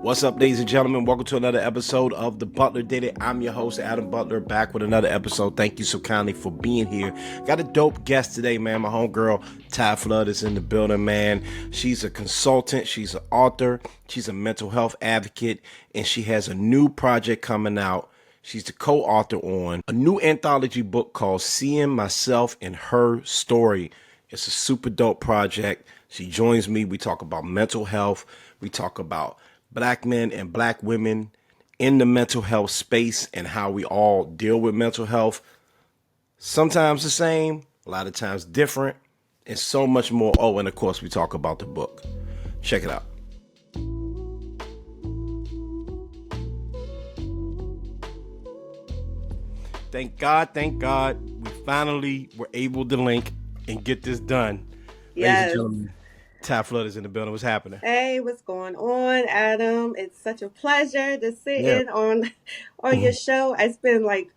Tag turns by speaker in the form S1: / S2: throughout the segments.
S1: What's up, ladies and gentlemen? Welcome to another episode of The Butler Did It. I'm your host, Adam Butler, back with another episode. Thank you so kindly for being here. Got a dope guest today, man. My homegirl, Ty Flood, is in the building, man. She's a consultant. She's an author. She's a mental health advocate. And she has a new project coming out. She's the co-author on a new anthology book called Seeing Myself in Her Story. It's a super dope project. She joins me. We talk about mental health. We talk about Black men and Black women in the mental health space and how we all deal with mental health. Sometimes the same, a lot of times different, and so much more. Oh, and of course, we talk about the book. Check it out. Thank God, we finally were able to link and get this done. Ladies and
S2: Yes.
S1: gentlemen, Ty Flood is in the building. What's happening?
S2: Hey, what's going on, Adam? It's such a pleasure to sit
S1: Yeah.
S2: in on your show. It's been like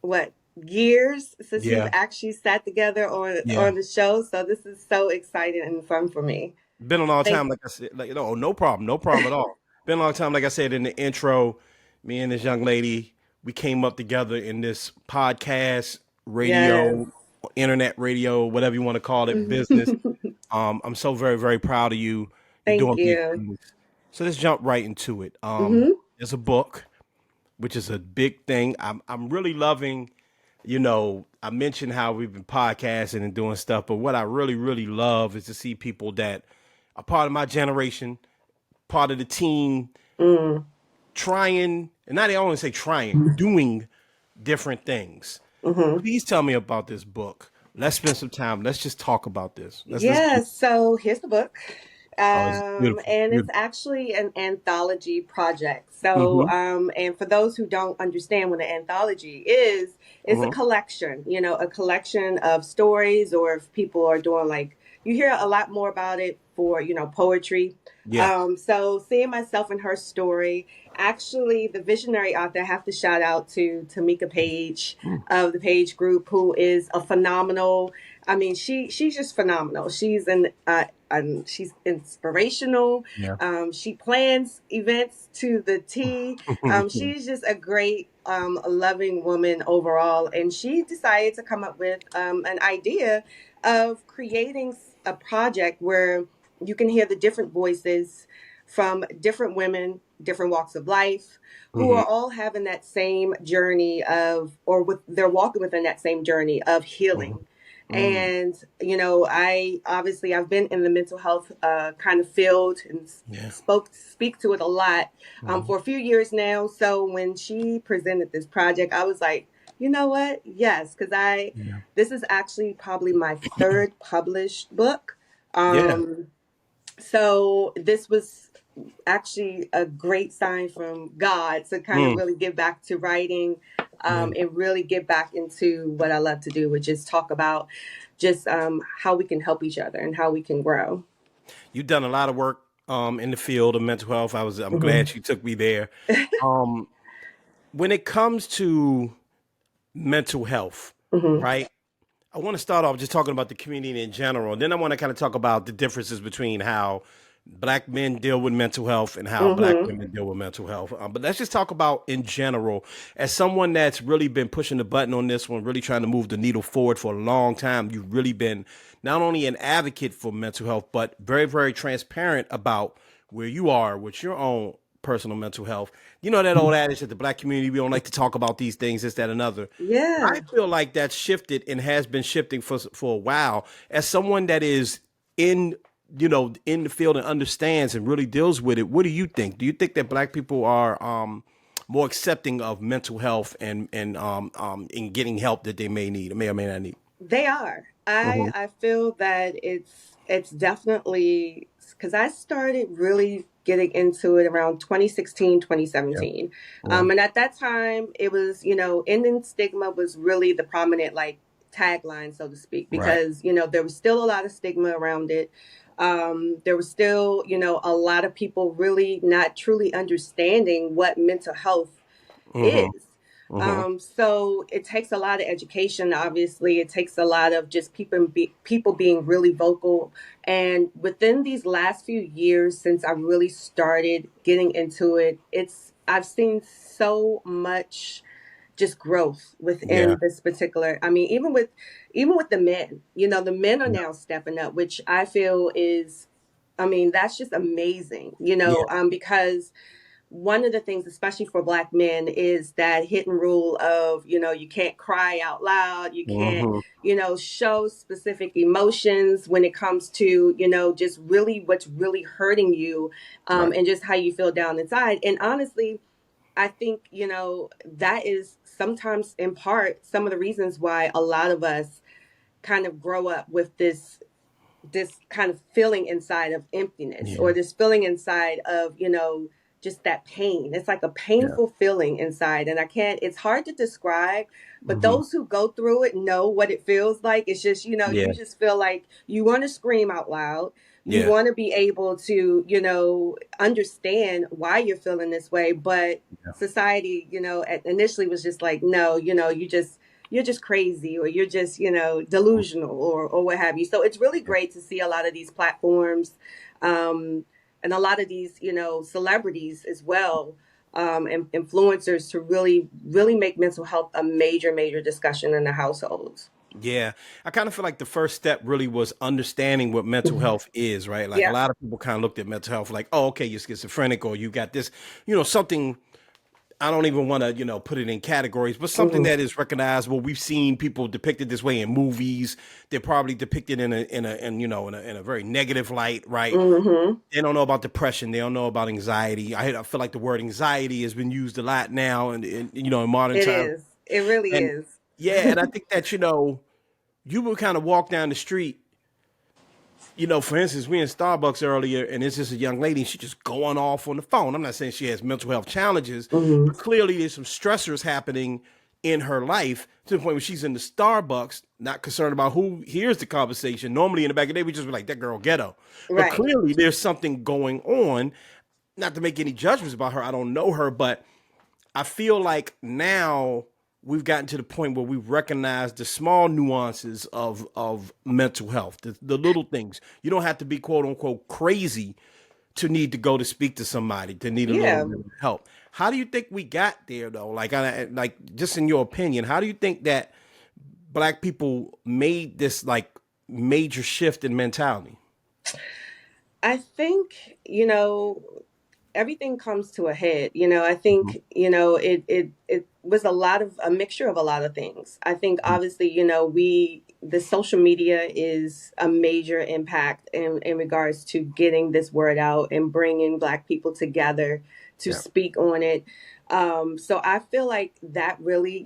S2: what years since we've
S1: Yeah.
S2: actually sat together
S1: Yeah.
S2: on the show, so this is so exciting and fun for me.
S1: Been a long
S2: Thank
S1: time, like I said, like no problem, no problem at all. Been a long time, like I said in the intro. Me and this young lady, we came up together in this podcast,
S2: yes.
S1: radio, internet radio, whatever you want to call it, business. I'm so very, very proud of you. You're
S2: Thank
S1: doing big
S2: you.
S1: things. So let's jump right into it.
S2: Hmm.
S1: There's a book, which is a big thing. I'm really loving. I mentioned how we've been podcasting and doing stuff, but what I really, really love is to see people that are part of my generation, part of the team,
S2: Mm.
S1: trying, and not I only say trying, doing different things.
S2: Hmm.
S1: Please tell me about this book. Let's spend some time. Let's just talk about this. Let's
S2: Yeah,
S1: get.
S2: so here's the book.
S1: Oh, it's beautiful,
S2: And it's
S1: beautiful.
S2: actually an anthology project. So,
S1: Mm-hmm.
S2: and for those who don't understand what an anthology is, it's a
S1: Mm-hmm.
S2: collection, a collection of stories, or if people are doing like, you hear a lot more about it for, poetry.
S1: Yeah.
S2: So seeing myself in her story, actually the visionary author, I have to shout out to Tamika Page of the Page Group, who is a phenomenal. I mean, she's just phenomenal. She's inspirational.
S1: Yeah.
S2: She plans events to the T. She's just a great, loving woman overall, and she decided to come up with an idea of creating a project where you can hear the different voices from different women, different walks of life, who
S1: Mm-hmm.
S2: are all having that same journey of, or with they're walking within that same journey of healing.
S1: Mm-hmm.
S2: And I've been in the mental health kind of field and
S1: Yeah.
S2: speak to it a lot
S1: Mm-hmm.
S2: for a few years now. So when she presented this project, I was like, you know what? Yes, because I
S1: Yeah.
S2: this is actually probably my third published book.
S1: Yeah.
S2: Um, so this was actually a great sign from God to kind of
S1: Mm.
S2: really get back to writing,
S1: Yeah.
S2: and really get back into what I love to do, which is talk about just how we can help each other and how we can grow.
S1: You've done a lot of work in the field of mental health. I'm
S2: Hmm.
S1: glad you took me there. Um, when it comes to mental health,
S2: Hmm.
S1: right? I want to start off just talking about the community in general. Then I want to kind of talk about the differences between how Black men deal with mental health and how Black
S2: Hmm.
S1: women deal with mental health. But let's just talk about in general. As someone that's really been pushing the button on this one, really trying to move the needle forward for a long time, you've really been not only an advocate for mental health, but very, very transparent about where you are with your own personal mental health. You know that old adage that the Black community, we don't like to talk about these things, this, that, and other.
S2: Yeah.
S1: I feel like that's shifted and has been shifting for a while. As someone that is in in the field and understands and really deals with it, what do you think? Do you think that Black people are more accepting of mental health and in getting help that they may or may not need?
S2: They are. I
S1: Hmm.
S2: I feel that it's definitely because I started really getting into it around 2016,
S1: Yeah.
S2: 2017.
S1: Yeah.
S2: And at that time it was, ending stigma was really the prominent like tagline, so to speak,
S1: Right.
S2: because, there was still a lot of stigma around it. There was still, a lot of people really not truly understanding what mental health
S1: Hmm.
S2: is.
S1: Mm-hmm.
S2: So it takes a lot of education. Obviously, it takes a lot of just people being really vocal. And within these last few years, since I really started getting into it, it's I've seen so much just growth
S1: Yeah.
S2: within this particular. I mean, even with the men, the men are
S1: Yeah.
S2: now stepping up, which I feel is, I mean, that's just amazing,
S1: Yeah.
S2: because one of the things, especially for Black men, is that hidden rule of, you can't cry out loud, you can't,
S1: Mm-hmm.
S2: show specific emotions when it comes to, just really what's really hurting you,
S1: Right.
S2: and just how you feel down inside. And honestly, I think, that is sometimes in part some of the reasons why a lot of us kind of grow up with this kind of feeling inside of emptiness,
S1: Yeah.
S2: or this feeling inside of, just that pain. It's like a
S1: Yeah.
S2: painful feeling inside. And it's hard to describe, but
S1: Mm-hmm.
S2: those who go through it know what it feels like. It's just,
S1: Yeah.
S2: you just feel like you want to scream out loud. You
S1: Yeah.
S2: want to be able to, understand why you're feeling this way. But
S1: Yeah.
S2: society, initially was just like, no, you're just crazy, or you're just, delusional, or what have you. So it's really great to see a lot of these platforms, um, and a lot of these, celebrities as well, and influencers, to really, really make mental health a major, major discussion in the households.
S1: Yeah, I kind of feel like the first step really was understanding what mental
S2: Mhm.
S1: health is, right? Like a
S2: Yeah.
S1: lot of people kind of looked at mental health like, oh, okay, you're schizophrenic or you got this, something. I don't even want to, put it in categories, but something
S2: Hmm.
S1: that is recognizable. We've seen people depicted this way in movies. They're probably depicted in a very negative light, right?
S2: Hmm.
S1: They don't know about depression. They don't know about anxiety. I feel like the word anxiety has been used a lot now, and in modern
S2: It
S1: times.
S2: is. It really
S1: And
S2: is.
S1: yeah, and I think that you would kind of walk down the street. For instance, we in Starbucks earlier, and it's just a young lady. She just going off on the phone. I'm not saying she has mental health challenges,
S2: Hmm.
S1: but clearly there's some stressors happening in her life to the point where she's in the Starbucks, not concerned about who hears the conversation. Normally, in the back of the day, we just be like, "That girl ghetto," but
S2: Right.
S1: clearly there's something going on. Not to make any judgments about her, I don't know her, but I feel like now we've gotten to the point where we recognize the small nuances of mental health, the little things. You don't have to be quote unquote crazy to need to go to speak to somebody, to need a little
S2: Yeah.
S1: bit of help. How do you think we got there though? Like just in your opinion, how do you think that black people made this like major shift in mentality?
S2: I think, everything comes to a head. I
S1: Mhm.
S2: think, it was a mixture of a lot of things. I think obviously, the social media is a major impact in regards to getting this word out and bringing Black people together to
S1: Yeah.
S2: speak on it. So I feel like that really,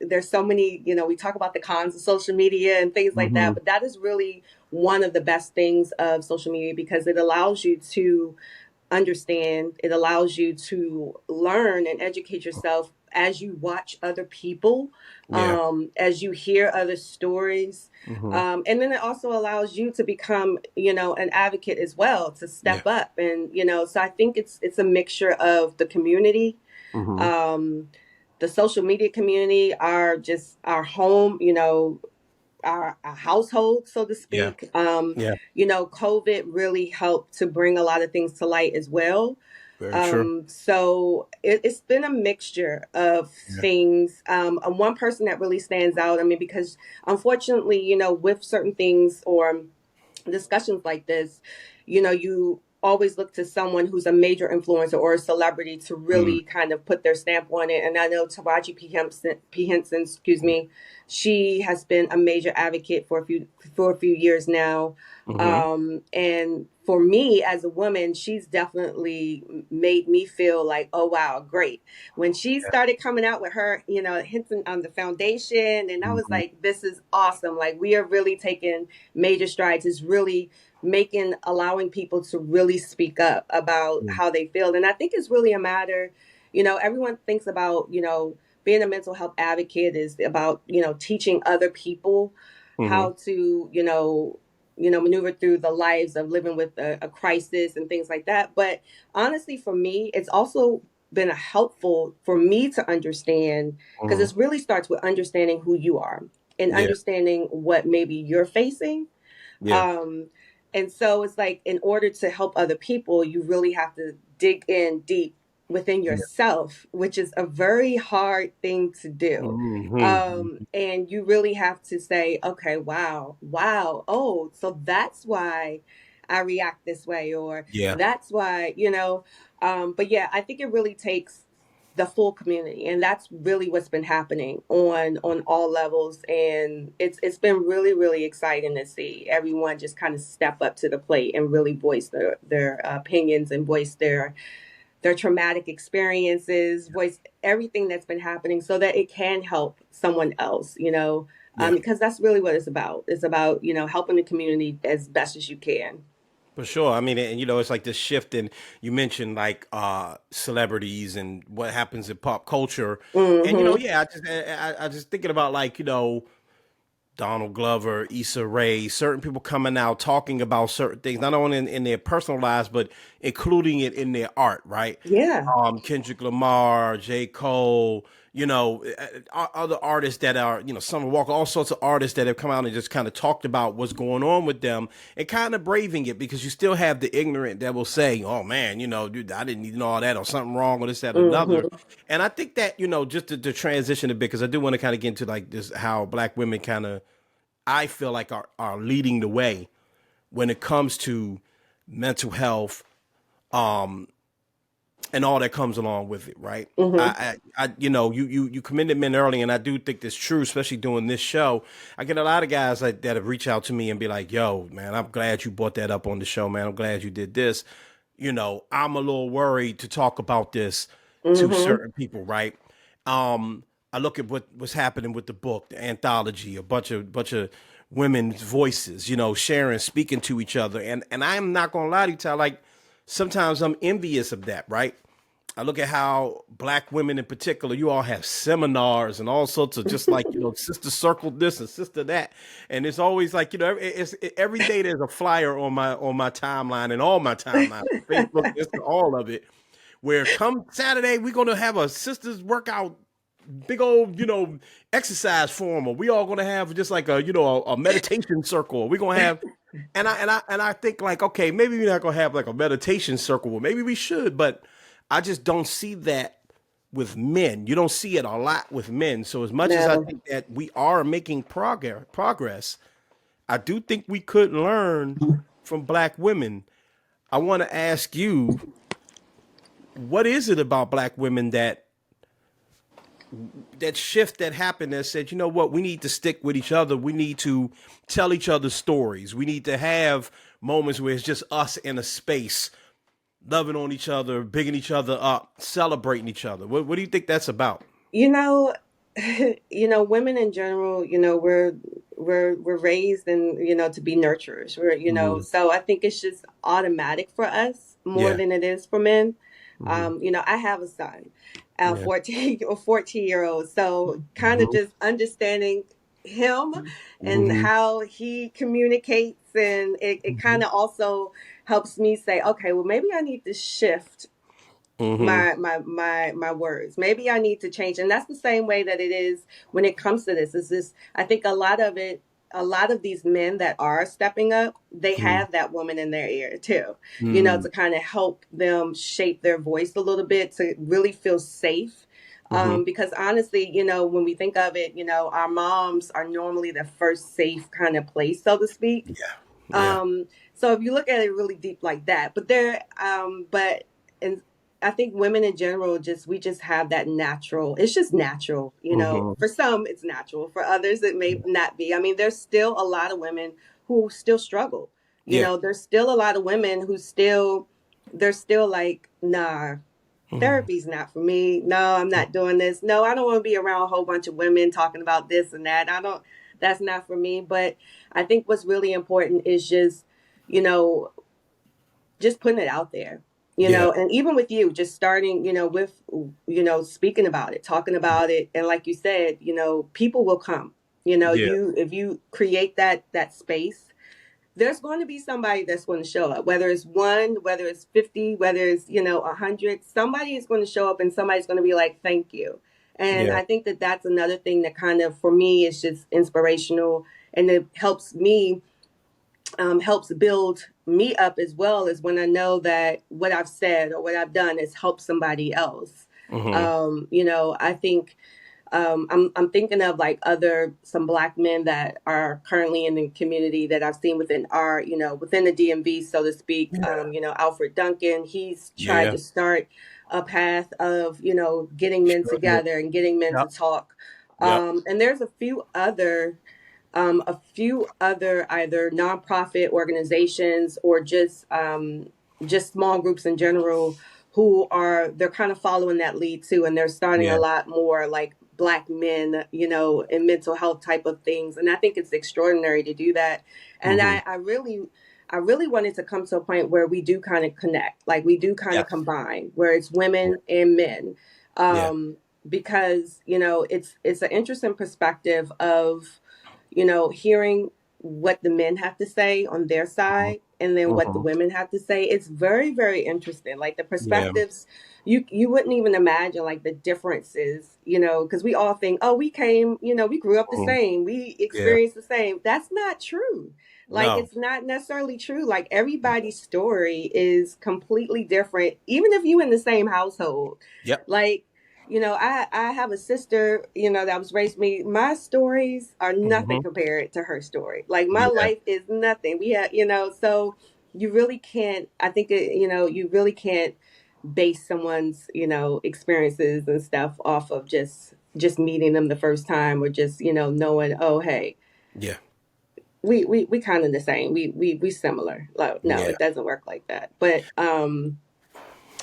S2: there's so many, we talk about the cons of social media and things like that,
S1: Hmm.
S2: but that is really one of the best things of social media, because it allows you to understand, it allows you to learn and educate yourself as you watch other people,
S1: Yeah.
S2: as you hear other stories.
S1: Hmm.
S2: And then it also allows you to become, an advocate as well, to
S1: Yeah.
S2: step up. And, so I think it's a mixture of the community,
S1: Hmm.
S2: um, the social media community, our home, our household, so to
S1: Yeah.
S2: speak.
S1: Yeah.
S2: COVID really helped to bring a lot of things to light as well.
S1: Very true.
S2: So it's been a mixture of
S1: Yeah.
S2: things. One person that really stands out, I mean, because unfortunately, with certain things or discussions like this, you always look to someone who's a major influencer or a celebrity to
S1: Mm.
S2: really kind of put their stamp on it. And I know Taraji P. Henson, excuse me, she has been a major advocate for a few years now.
S1: Hmm.
S2: And for me as a woman, she's definitely made me feel like, oh wow, great. When she started coming out with her, hinting on the foundation, and I was
S1: Hmm.
S2: like, this is awesome. Like, we are really taking major strides. Is really allowing people to really speak up about how they feel. And I think it's really a matter, everyone thinks about, being a mental health advocate is about, teaching other people
S1: Hmm.
S2: how to, maneuver through the lives of living with a crisis and things like that. But honestly, for me, it's also been helpful for me to understand, because
S1: Hmm.
S2: it really starts with understanding who you are and
S1: Yeah.
S2: understanding what maybe you're facing.
S1: Yeah.
S2: um and so it's like, in order to help other people, you really have to dig in deep within
S1: Yeah.
S2: yourself, which is a very hard thing to do.
S1: Hmm.
S2: And you really have to say, okay, wow, oh, so that's why I react this way, or
S1: Yeah.
S2: that's why, but yeah, I think it really takes the full community, and that's really what's been happening on all levels. And it's been really, really exciting to see everyone just kind of step up to the plate and really voice their opinions, and voice their traumatic experiences, voice everything that's been happening, so that it can help someone else,
S1: Yeah.
S2: because that's really what it's about. It's about, helping the community as best as you can.
S1: For sure. I mean, and it's like this shift in, you mentioned like celebrities and what happens in pop culture. And
S2: Hmm.
S1: yeah, I just thinking about like, Donald Glover, Issa Rae, certain people coming out talking about certain things, not only in their personal lives, but including it in their art, right?
S2: Yeah.
S1: Kendrick Lamar, J. Cole, other artists that are, Summer Walker, all sorts of artists that have come out and just kind of talked about what's going on with them and kind of braving it, because you still have the ignorant that will say, oh man, dude, I didn't even know all that, or something wrong with this, that, or another.
S2: Hmm.
S1: And I think that, just to transition a bit, because I do want to kind of get into like this, how black women kind of, I feel like are leading the way when it comes to mental health, and all that comes along with it, right?
S2: Hmm.
S1: You commended men early, and I do think that's true, especially doing this show. I get a lot of guys that have reached out to me and be like, "Yo, man, I'm glad you brought that up on the show, man. I'm glad you did this." I'm a little worried to talk about this to
S2: Hmm.
S1: certain people, right? I look at what's happening with the book, the anthology, a bunch of women's voices, sharing, speaking to each other, and I am not gonna lie to you, Ty, like sometimes I'm envious of that, right? I look at how black women in particular, you all have seminars and all sorts of, just like, sister circle this and sister that. And it's always like, every day there's a flyer on my timeline, and all my timeline, Facebook, Insta, all of it, where come Saturday, we're going to have a sisters workout, big old, exercise form, or we all going to have just like a meditation circle. We're going to have, and I think like, okay, maybe we're not gonna have like a meditation circle. Well, maybe we should, but I just don't see that with men. You don't see it a lot with men. So as much as I
S2: No.
S1: think that we are making progress, I do think we could learn from black women. I want to ask you, what is it about black women that shift that happened that said, you know what, we need to stick with each other. We need to tell each other stories. We need to have moments where it's just us in a space, loving on each other, bigging each other up, celebrating each other. What do you think that's about?
S2: You know, women in general, we're raised and, to be nurturers.
S1: Hmm.
S2: So I think it's just automatic for us more
S1: Yeah.
S2: than it is for men.
S1: Hmm.
S2: I have a son, a
S1: Yeah.
S2: 14-year-old. So kind of
S1: Hmm.
S2: just understanding him and
S1: Hmm.
S2: how he communicates, and it kind
S1: Hmm.
S2: of also helps me say, okay, well, maybe I need to shift
S1: Hmm.
S2: my words. Maybe I need to change. And that's the same way that it is when it comes to this. Is this I think a lot of these men that are stepping up, they
S1: Hmm.
S2: have that woman in their ear too,
S1: Hmm.
S2: to kind of help them shape their voice a little bit, to really feel safe.
S1: Hmm.
S2: Because honestly, when we think of it, our moms are normally the first safe kind of place, so to speak.
S1: Yeah. Yeah.
S2: um so if you look at it really deep like that, but and I think women in general, we just have that natural, it's just natural,
S1: Hmm.
S2: for some it's natural, for others it may not be. I mean, there's still a lot of women who still struggle.
S1: Yeah.
S2: There's still a lot of women who they're still like, nah,
S1: Hmm.
S2: therapy's not for me. No, I'm not doing this. No, I don't want to be around a whole bunch of women talking about this and that. I don't, that's not for me. But I think what's really important is you know, just putting it out there,
S1: Yeah.
S2: and even with you, just starting, with, speaking about it, talking about it. And like you said, people will come,
S1: Yeah.
S2: if you create that space, there's going to be somebody that's going to show up, whether it's one, whether it's 50, whether it's, 100, somebody is going to show up and somebody's going to be like, thank you. And
S1: Yeah.
S2: I think that that's another thing that kind of, for me, is just inspirational, and it helps me, helps build me up as well, as when I know that what I've said or what I've done has helped somebody else.
S1: Mm-hmm.
S2: I think, I'm thinking of like some black men that are currently in the community that I've seen within our, within the DMV, so to speak.
S1: Yeah.
S2: Alfred Duncan, he's tried
S1: Yeah.
S2: to start a path of, getting men
S1: Sure did.
S2: together and getting men to
S1: Yep.
S2: talk.
S1: Yep.
S2: And there's a few other either nonprofit organizations or just small groups in general who they're kind of following that lead too, and they're starting a
S1: Yeah.
S2: lot more like black men, in mental health type of things, and I think it's extraordinary to do that. And
S1: Mm-hmm.
S2: I really wanted to come to a point where we do kind of connect, like we do kind
S1: Yeah.
S2: of combine, where it's
S1: Yeah.
S2: women and men,
S1: Yeah.
S2: because it's an interesting perspective of hearing what the men have to say on their
S1: Mm-hmm.
S2: side and then what the
S1: Mm-hmm.
S2: women have to say. It's very, very interesting. Like the
S1: Yeah.
S2: perspectives, you wouldn't even imagine like the differences, because we all think, oh, we grew up the
S1: Mhm.
S2: same, we
S1: Yeah.
S2: experienced the same. That's not true. Like
S1: No.
S2: it's not necessarily true. Like everybody's story is completely different, even if you in the same household.
S1: Yep.
S2: Like, I have a sister, that was raised me. My stories are nothing
S1: Mm-hmm.
S2: compared to her story. Like my
S1: Yeah.
S2: life is nothing. We have, so you really can't, I think, you really can't base someone's, experiences and stuff off of just meeting them the first time, or just, knowing, oh, hey,
S1: Yeah.
S2: we kind of the same. We similar. Like, no,
S1: Yeah.
S2: it doesn't work like that. But,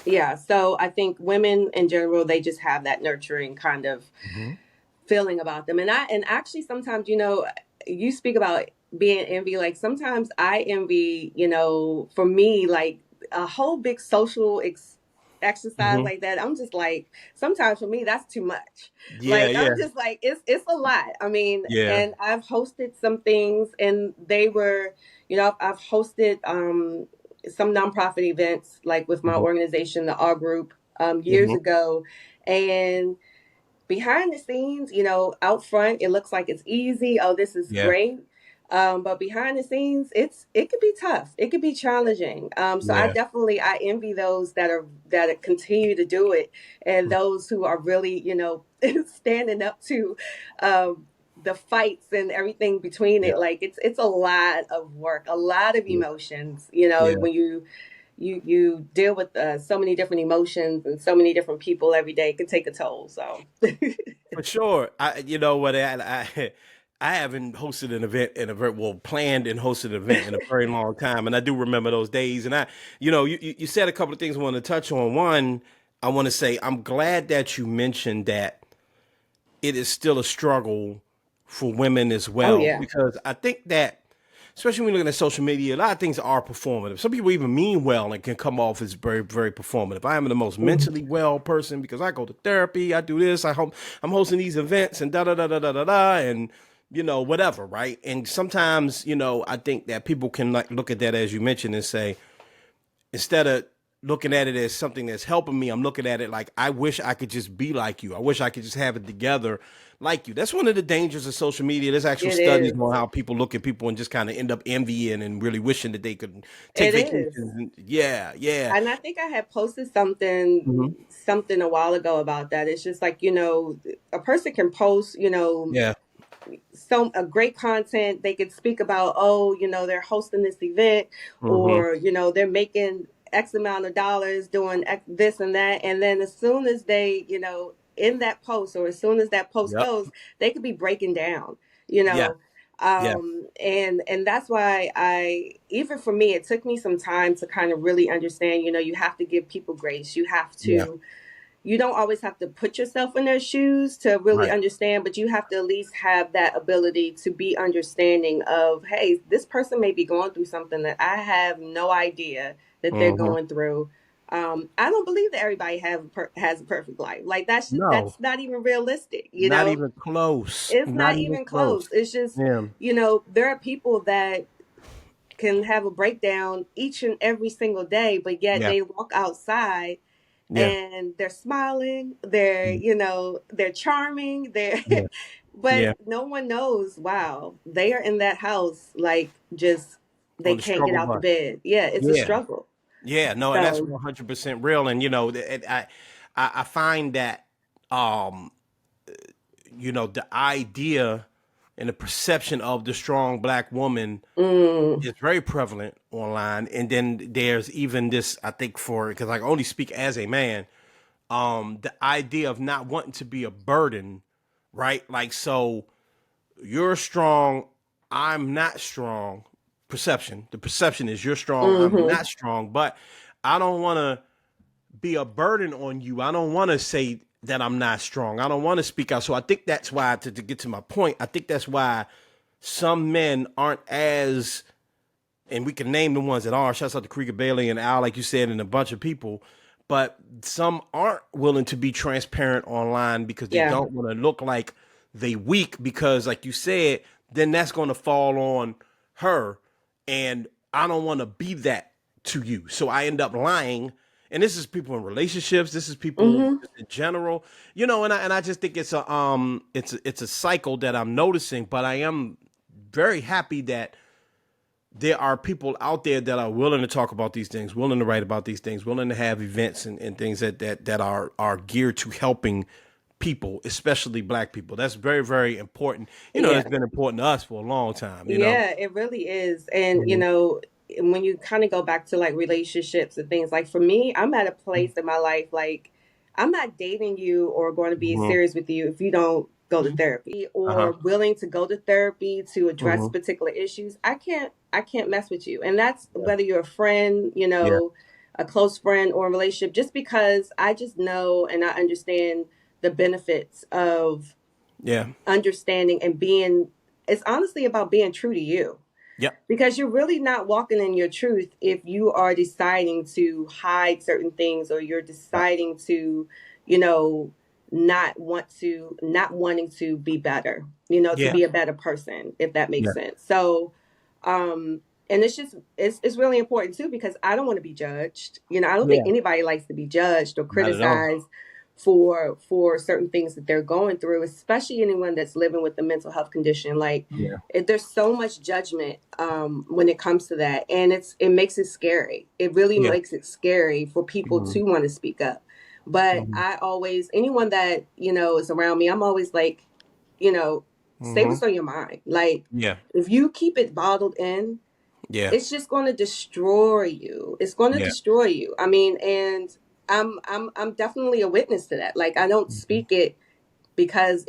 S2: yeah, so I think women in general, they just have that nurturing kind of
S1: Mm-hmm.
S2: feeling about them. And actually sometimes, you speak about being envy. Like sometimes I envy, for me, like a whole big social exercise
S1: Mm-hmm.
S2: like that. I'm just like, sometimes for me that's too much.
S1: Yeah.
S2: Like
S1: Yeah.
S2: I'm just like, it's a lot. I mean,
S1: Yeah.
S2: and I've hosted some things, and they were, I've hosted some nonprofit events, like with my
S1: Mm-hmm.
S2: organization, the R Group, years
S1: Mm-hmm.
S2: ago. And behind the scenes, out front, it looks like it's easy. Oh, this is
S1: Yeah.
S2: great. But behind the scenes, it could be tough. It could be challenging. So
S1: Yeah.
S2: I envy those that continue to do it, and those who are really, standing up to the fights and everything between
S1: Yeah.
S2: it. Like it's a lot of work, a lot of
S1: Yeah.
S2: emotions.
S1: Yeah.
S2: When you deal with so many different emotions and so many different people every day, it can take a toll. So
S1: For sure. You know what? I haven't hosted an event planned and hosted an event in a very long time, and I do remember those days. And you said a couple of things I want to touch on. One, I want to say I'm glad that you mentioned that it is still a struggle for women as
S2: oh
S1: well,
S2: yeah,
S1: because I think that, especially when you're looking at social media, a lot of things are performative. Some people even mean well and can come off as very, very performative. I am the most
S2: hmm,
S1: mentally well person because I go to therapy, I do this, I'm hosting these events and da da da da da da da, and whatever, right? And sometimes, I think that people can like look at that, as you mentioned, and say, instead of looking at it as something that's helping me, I'm looking at it like, I wish I could just be like you. I wish I could just have it together like you. That's one of the dangers of social media. There's actual
S2: it
S1: studies
S2: is.
S1: on how people look at people and just kind of end up envying and really wishing that they could take
S2: It
S1: vacations.
S2: is.
S1: Yeah, yeah.
S2: And I think I had posted something a while ago about that. It's just like, a person can post,
S1: Yeah.
S2: a great content. They could speak about, oh, they're hosting this event,
S1: Mm-hmm.
S2: or they're making X amount of dollars doing this and that, and then as soon as they, in that post, or as soon as that post
S1: Yep.
S2: goes, they could be breaking down, you
S1: Yeah.
S2: know.
S1: Yeah.
S2: And that's why, even for me, it took me some time to kind of really understand, you have to give people grace.
S1: Yeah.
S2: You don't always have to put yourself in their shoes to really
S1: Right.
S2: understand, but you have to at least have that ability to be understanding of, hey, this person may be going through something that I have no idea that they're
S1: Mm-hmm.
S2: going through. I don't believe that everybody has a perfect life. Like
S1: No,
S2: that's not even realistic.
S1: not even close.
S2: It's
S1: Not
S2: not
S1: even
S2: even
S1: close.
S2: close. It's just,
S1: Yeah.
S2: there are people that can have a breakdown each and every single day, but yet
S1: Yeah.
S2: they walk outside
S1: Yeah.
S2: and they're smiling, they're,
S1: Yeah.
S2: you know, they're charming, they're
S1: Yeah.
S2: but
S1: Yeah.
S2: no one knows, wow, they are in that house like just they
S1: On the
S2: can't get
S1: struggle
S2: out the
S1: bus.
S2: bed. Yeah, it's a
S1: Yeah.
S2: struggle.
S1: Yeah. No, and that's
S2: So,
S1: 100% real. And I find that um the idea and the perception of the strong black woman
S2: mm,
S1: is very prevalent online. And then there's even this, I think, for because I can only speak as a man, the idea of not wanting to be a burden, right? Like, so you're strong, I'm not strong. Perception. The perception is you're strong, I'm
S2: mm-hmm,
S1: not strong, but I don't want to be a burden on you. I don't want to say that I'm not strong. I don't want to speak out. So I think that's why, to get to my point, I think that's why some men aren't as, and we can name the ones that are. Shouts out to Krieger Bailey and Al, like you said, and a bunch of people. But some aren't willing to be transparent online because they
S2: yeah,
S1: don't want to look like they weak. Because, like you said, then that's going to fall on her, and I don't want to be that to you. So I end up lying. And this is people in relationships. This is people
S2: mm-hmm,
S1: in general, and I just think it's a cycle that I'm noticing. But I am very happy that there are people out there that are willing to talk about these things, willing to write about these things, willing to have events and things that are geared to helping people, especially black people. That's very, very important.
S2: yeah.
S1: That's been important to us for a long time.
S2: Yeah, it really is. And,
S1: Mhm.
S2: when you kind of go back to like relationships and things, like for me, I'm at a place in my life, like I'm not dating you or going to be
S1: Mhm.
S2: serious with you if you don't go to therapy
S1: Uh-huh.
S2: or willing to go to therapy to address
S1: Mhm.
S2: particular issues. I can't mess with you. And that's
S1: Yeah.
S2: whether you're a friend,
S1: Yeah.
S2: a close friend or a relationship, just because I just know and I understand the benefits of
S1: Yeah.
S2: understanding and being, it's honestly about being true to you,
S1: Yep.
S2: because you're really not walking in your truth if you are deciding to hide certain things, or you're
S1: Yep.
S2: deciding to, you know not wanting to be better, to
S1: Yeah.
S2: be a better person, if that makes
S1: Yeah.
S2: sense. So, um and it's really important too, because I don't want to be judged. I don't think
S1: Yeah.
S2: anybody likes to be judged or
S1: Not at all.
S2: criticized for certain things that they're going through, especially anyone that's living with a mental health condition. Like,
S1: Yeah.
S2: there's so much judgment when it comes to that, and it makes it scary. It really
S1: Yeah.
S2: makes it scary for people
S1: Mhm.
S2: to want to speak up. But
S1: Mhm.
S2: I always, anyone that is around me, I'm always like, you know say
S1: Mhm.
S2: what's on your mind. Like,
S1: Yeah.
S2: if you keep it bottled in,
S1: Yeah.
S2: it's just going to destroy you. It's going to
S1: Yeah.
S2: destroy you. I mean, and I'm definitely a witness to that. Like, I don't
S1: Mhm.
S2: speak it because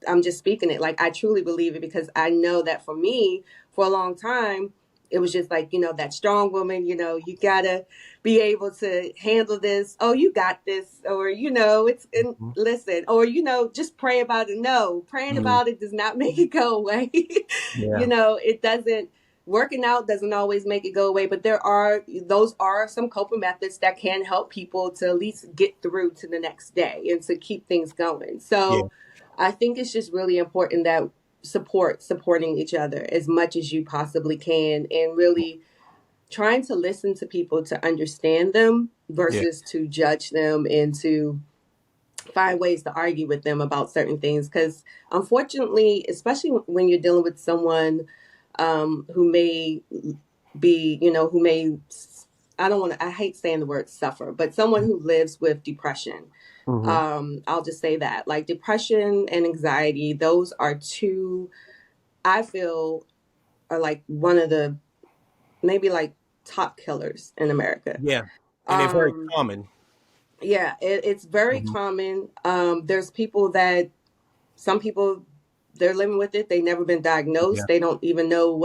S2: I'm just speaking it. Like, I truly believe it, because I know that for me, for a long time, it was just like, that strong woman, you gotta be able to handle this. Oh, you got this. Or, it's, and
S1: Mhm.
S2: listen, or, just pray about it. No, praying
S1: Mhm.
S2: about it does not make it go away.
S1: Yeah.
S2: It doesn't. Working out doesn't always make it go away, but those are some coping methods that can help people to at least get through to the next day and to keep things going.
S1: Yeah.
S2: So I think it's just really important that supporting each other as much as you possibly can, and really trying to listen to people to understand them
S1: Yeah.
S2: versus to judge them and to find ways to argue with them about certain things. Because unfortunately, especially when you're dealing with someone who may be, who may, I don't want to, I hate saying the word suffer, but someone who lives with depression.
S1: Mhm.
S2: I'll just say that, like, depression and anxiety, those are two, I feel, are like one of the, maybe like, top killers in America.
S1: Yeah. And they're very
S2: Um,
S1: common.
S2: yeah, it's very
S1: Mhm.
S2: common. There's people that, some people, they're living with it. They've never been
S1: Yeah.
S2: diagnosed. They don't even know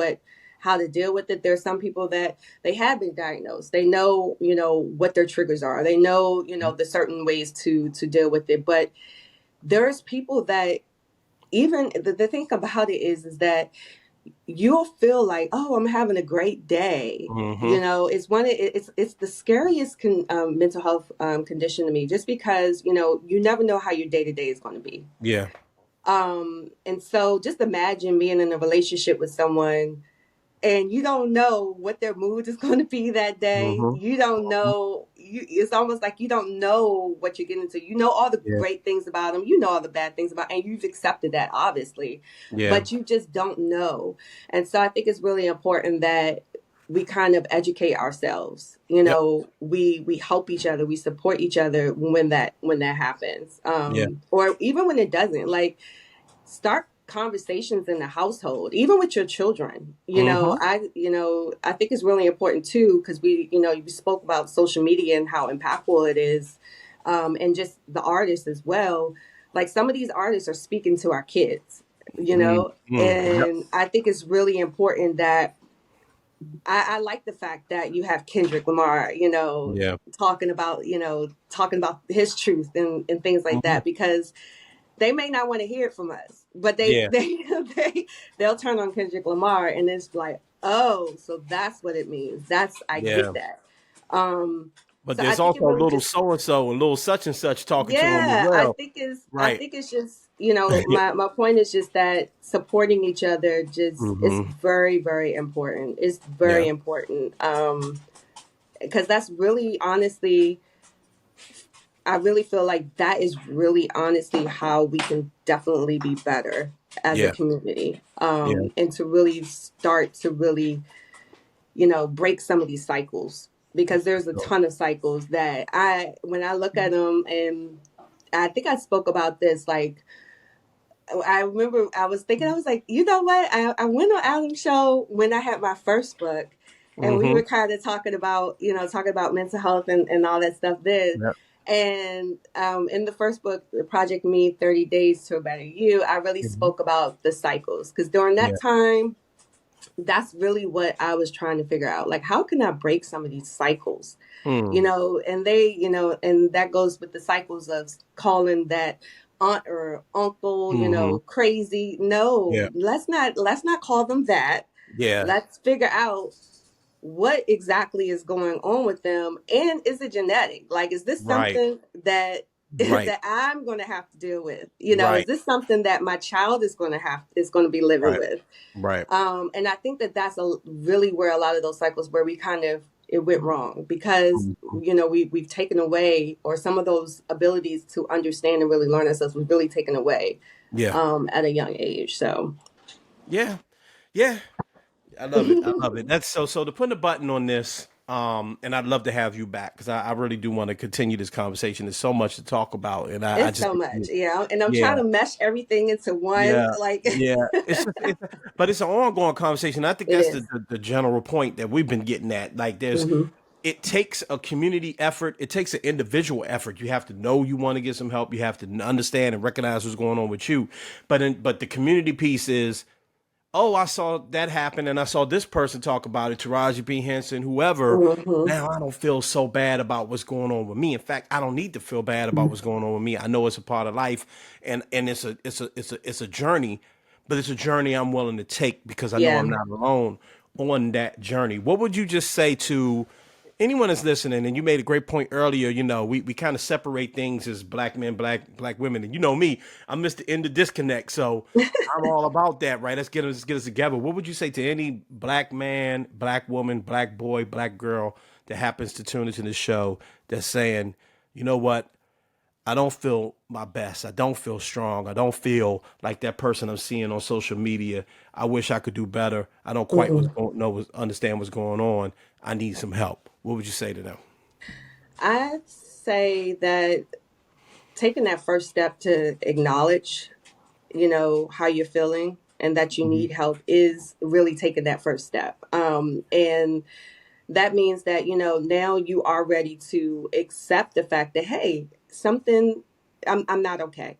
S2: how to deal with it. There's some people that they have been diagnosed. They know, what their triggers are. They know, the certain ways to deal with it. But there's people that, even the thing about it is that you'll feel like, oh, I'm having a great day.
S1: Mhm.
S2: It's the scariest mental health condition to me, just because you never know how your day to day is going to be.
S1: Yeah.
S2: And so just imagine being in a relationship with someone and you don't know what their mood is going to be that day.
S1: Mm-hmm.
S2: You don't know. It's almost like you don't know what you're getting into. You know all the
S1: Yeah.
S2: great things about them. You know all the bad things about, and you've accepted that obviously,
S1: Yeah.
S2: but you just don't know. And so I think it's really important that we kind of educate ourselves.
S1: Yep.
S2: We help each other. We support each other when that happens,
S1: Yeah.
S2: or even when it doesn't. Like, start conversations in the household, even with your children.
S1: Mm-hmm.
S2: I think it's really important too, because we spoke about social media and how impactful it is, and just the artists as well. Like, some of these artists are speaking to our kids,
S1: Mm-hmm. Yep.
S2: and I think it's really important that I like the fact that you have Kendrick Lamar,
S1: Yeah.
S2: talking about his truth and things like
S1: Mm-hmm.
S2: that, because they may not want to hear it from us, but they
S1: Yeah.
S2: they'll turn on Kendrick Lamar, and it's like, oh, so that's what it means. I
S1: Yeah.
S2: get that. Um,
S1: But
S2: so I
S1: there's
S2: think it
S1: also a
S2: really
S1: little
S2: just,
S1: so and so and little such and such talking to him as
S2: yeah,
S1: well.
S2: I
S1: Right.
S2: think it's just, my point is just that supporting each other just is
S1: Mm-hmm.
S2: very, very important. It's
S1: Yeah.
S2: very important. Because that's really honestly, I really feel like that is really honestly how we can definitely be better as a
S1: Yeah.
S2: community,
S1: Yeah.
S2: and to really start to really, break some of these cycles, because there's a
S1: So,
S2: ton of cycles that when I look at them, and I think I spoke about this, like, I remember I was thinking, I was like, you know what? I went on Adam's show when I had my first book, and we
S1: mm-hmm.
S2: were kind of talking about mental health and all that stuff then.
S1: Yep.
S2: And in the first book, the Project Me 30 Days to a Better You, I really
S1: Mm-hmm.
S2: spoke about the cycles, because during
S1: Yeah.
S2: that time, that's really what I was trying to figure out. Like, how can I break some of these cycles?
S1: Mm.
S2: And that goes with the cycles of calling that aunt or uncle,
S1: Mm-hmm.
S2: crazy.
S1: Yeah.
S2: No, let's not call them that.
S1: Yeah.
S2: Let's figure out what exactly is going on with them, and is it genetic? Like, is this
S1: Right.
S2: something that
S1: Right.
S2: that I'm going to have to deal with? Is
S1: Right.
S2: this something that my child is going to be living
S1: Right.
S2: with?
S1: Right.
S2: And I think that that's really where a lot of those cycles where we kind of it went wrong, because
S1: Mm-hmm.
S2: we've taken away, or some of those abilities to understand and really learn ourselves was really taken away,
S1: Yeah.
S2: at a young age. So
S1: Yeah. Yeah. I love it. I love it. That's so to put a button on this, and I'd love to have you back because I really do want to continue this conversation. There's so much to talk about, and I
S2: it's
S1: just
S2: so much, yeah. And I'm
S1: yeah,
S2: trying to mesh everything into one,
S1: yeah,
S2: like
S1: yeah. But it's an ongoing conversation. I think
S2: it
S1: that's
S2: is.
S1: the general point that we've been getting at. Like,
S2: Mm-hmm.
S1: it takes a community effort. It takes an individual effort. You have to know you want to get some help. You have to understand and recognize what's going on with you. But the community piece is, oh, I saw that happen and I saw this person talk about it, Taraji P. Henson, whoever.
S2: Mm-hmm.
S1: Now I don't feel so bad about what's going on with me. In fact, I don't need to feel bad about what's going on with me. I know it's a part of life, and it's a journey, but it's a journey I'm willing to take because I know
S2: Yeah.
S1: I'm not alone on that journey. What would you just say to anyone that's listening? And you made a great point earlier. We kind of separate things as black men, black women, and you know me, I'm Mr. In the disconnect. So I'm all about that, right? Let's get us together. What would you say to any black man, black woman, black boy, black girl that happens to tune into this show that's saying, you know what? I don't feel my best. I don't feel strong. I don't feel like that person I'm seeing on social media. I wish I could do better. I don't quite
S2: Mm-mm.
S1: understand what's going on. I need some help. What would you say to them?
S2: I say that taking that first step to acknowledge, how you're feeling and that you
S1: Mhm.
S2: need help is really taking that first step. And that means that, now you are ready to accept the fact that, hey, something, I'm not okay.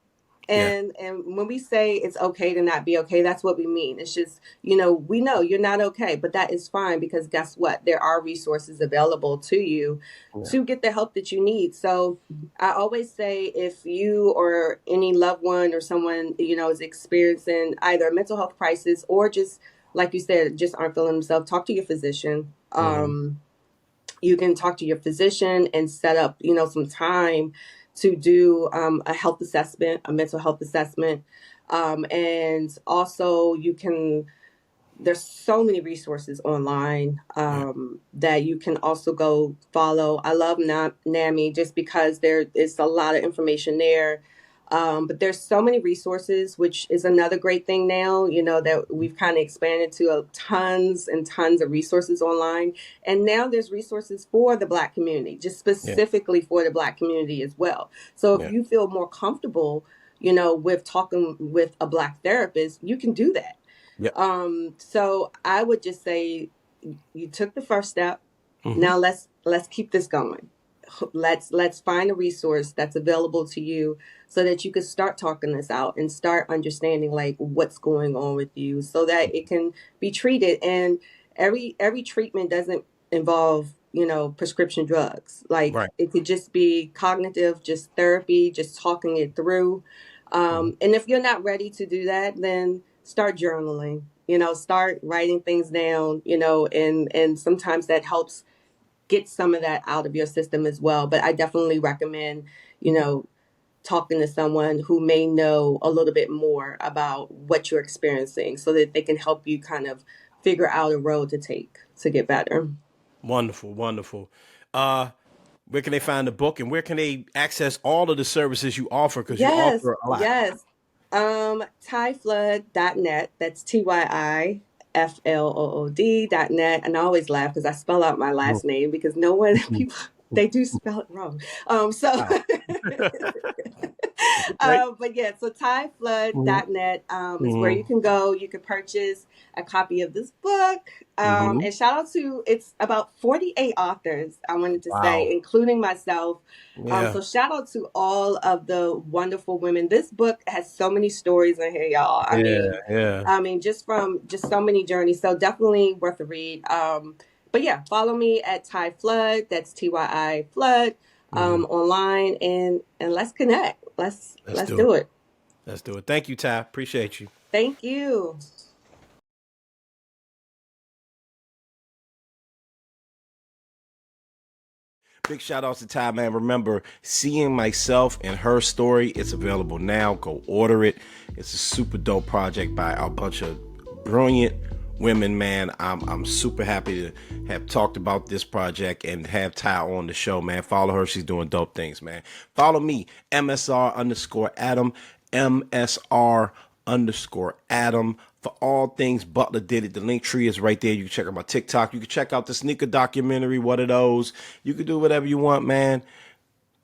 S1: Yeah.
S2: And when we say it's okay to not be okay, that's what we mean. It's just, we know you're not okay, but that is fine, because guess what? There are resources available to you
S1: Yeah.
S2: to get the help that you need. So I always say, if you or any loved one or someone, is experiencing either a mental health crisis, or just, like you said, just aren't feeling themselves, talk to your physician.
S1: Mhm.
S2: You can talk to your physician and set up, some time to do a health assessment, a mental health assessment. And also, you can there's so many resources online
S1: Yeah.
S2: that you can also go follow. I love NAMI just because there is a lot of information there. But there's so many resources, which is another great thing now, that we've kind of expanded to tons and tons of resources online. And now there's resources for the Black community, just
S1: Yeah.
S2: specifically for the Black community as well. So if
S1: Yeah.
S2: you feel more comfortable, with talking with a Black therapist, you can do that.
S1: Yep.
S2: So I would just say you took the first step.
S1: Mm-hmm.
S2: Now let's keep this going. Let's find a resource that's available to you so that you can start talking this out and start understanding like what's going on with you so that it can be treated. And every treatment doesn't involve, prescription drugs. Like
S1: Right.
S2: it could just be cognitive, just therapy, just talking it through.
S1: Mm-hmm.
S2: And if you're not ready to do that, then start journaling. Start writing things down. And sometimes that helps get some of that out of your system as well. But I definitely recommend, you know, talking to someone who may know a little bit more about what you're experiencing so that they can help you kind of figure out a road to take to get better.
S1: Wonderful. Wonderful. Uh, where can they find the book and where can they access all of the services you offer? Because you
S2: Yes,
S1: offer a lot.
S2: yes. TyFlood.net. That's TYIFLOOD.net. And I always laugh because I spell out my last name because no one
S1: Mhm.
S2: people they do spell it wrong. So
S1: Wow. Okay.
S2: but yeah, so
S1: Mm-hmm.
S2: TyFlood.net is where you
S1: Mm-hmm.
S2: can go. You can purchase a copy of this book.
S1: Mm-hmm.
S2: And shout out to it's about 48 authors, I wanted to say,
S1: Wow.
S2: including myself.
S1: Yeah.
S2: So shout out to all of the wonderful women. This book has so many stories in here, y'all. I
S1: Yeah.
S2: mean,
S1: Yeah.
S2: I mean, just from just so many journeys. So definitely worth a read. But yeah, follow me at Ty Flood. That's TYI Flood
S1: Mm-hmm.
S2: online, and let's connect.
S1: Let's
S2: Let's
S1: do it.
S2: do it.
S1: Let's do it. Thank you, Ty. Appreciate you.
S2: Thank you.
S1: Big shout out to Ty, man. Remember, seeing myself and her story, it's available now. Go order it. It's a super dope project by a bunch of brilliant women, man. I'm super happy to have talked about this project and have Ty on the show, man. Follow her. She's doing dope things, man. Follow me, MSR_Adam, MSR_Adam. For all things Butler Did It, the link tree is right there. You can check out my TikTok. You can check out the sneaker documentary, what are those? You can do whatever you want, man.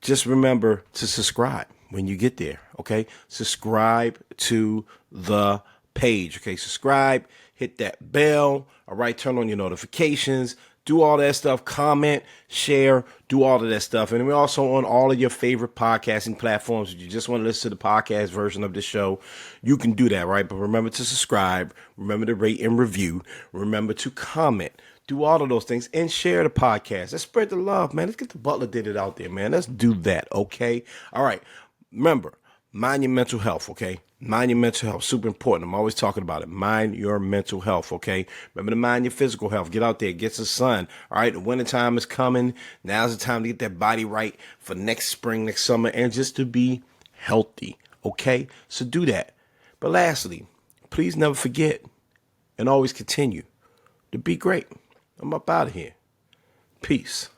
S1: Just remember to subscribe when you get there, okay? Subscribe to the page, okay? Subscribe, hit that bell, all right? Turn on your notifications, do all that stuff, comment, share, do all of that stuff. And we're also on all of your favorite podcasting platforms. If you just want to listen to the podcast version of the show, you can do that, right? But remember to subscribe, remember to rate and review, remember to comment. Do all of those things and share the podcast. Let's spread the love, man. Let's get the Butler Did It out there, man. Let's do that, okay? All right. Remember, mind your mental health, okay? Mind your mental health. Super important. I'm always talking about it. Mind your mental health, okay? Remember to mind your physical health. Get out there. Get some sun. All right? The wintertime is coming. Now's the time to get that body right for next spring, next summer, and just to be healthy, okay? So do that. But lastly, please never forget and always continue to be great. I'm up out of here. Peace.